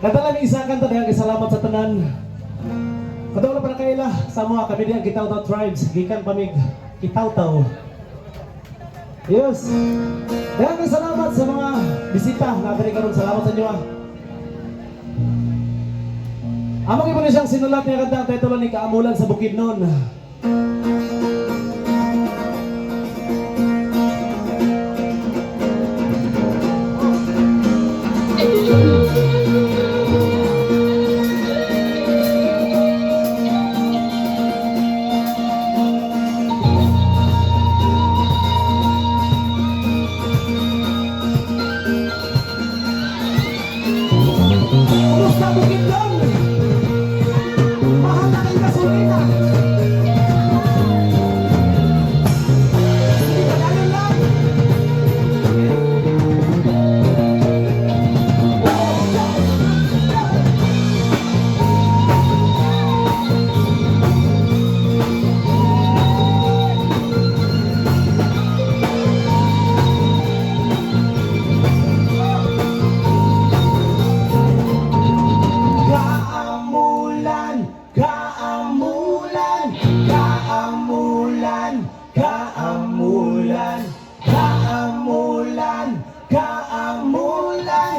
Katalang isa kanta daghang salamat sa tanan. Kadawla para kaila sa mga kami diyan Kitaw-taw tribes gikan pamig Kitaw-taw. Yes. Daghang salamat sa mga bisita na diri karon. Salamat sa inyo. Among ibo ni siyang sinulat niya kanta ang titulo ni Kaamulan sa Bukidnon. Kumusta Bukidnon? Mahal na kang gasolina. Sige, pagalan lang. Kaamulan, kaamulan, kaamulan, kaamulan, kaamulan, kaamulan,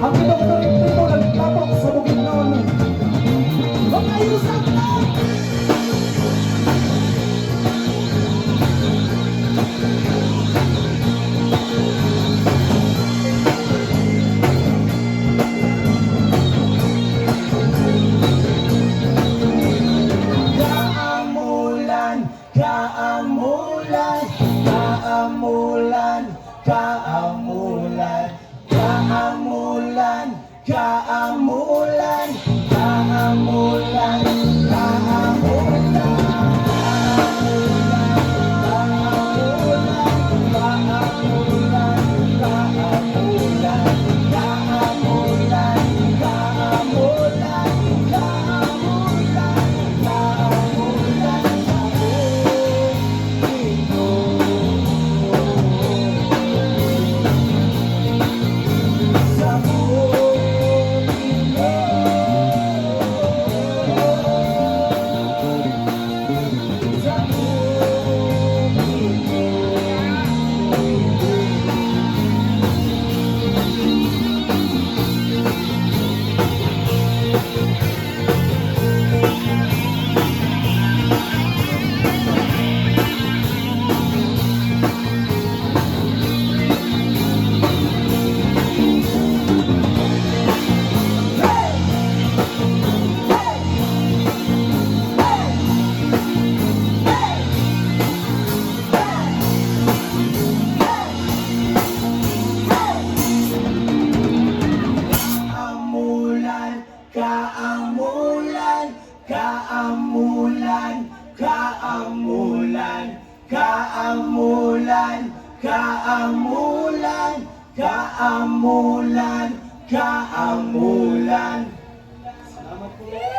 ang ito nagtatok sa Bukidnon. Mag-ayusan na! Kaamulan, kaamulan, kaamulan, kaamulan, kaamulan, kaamulan, kaamulan, kaamulan. Kaamulan, kaamulan. Salamat po.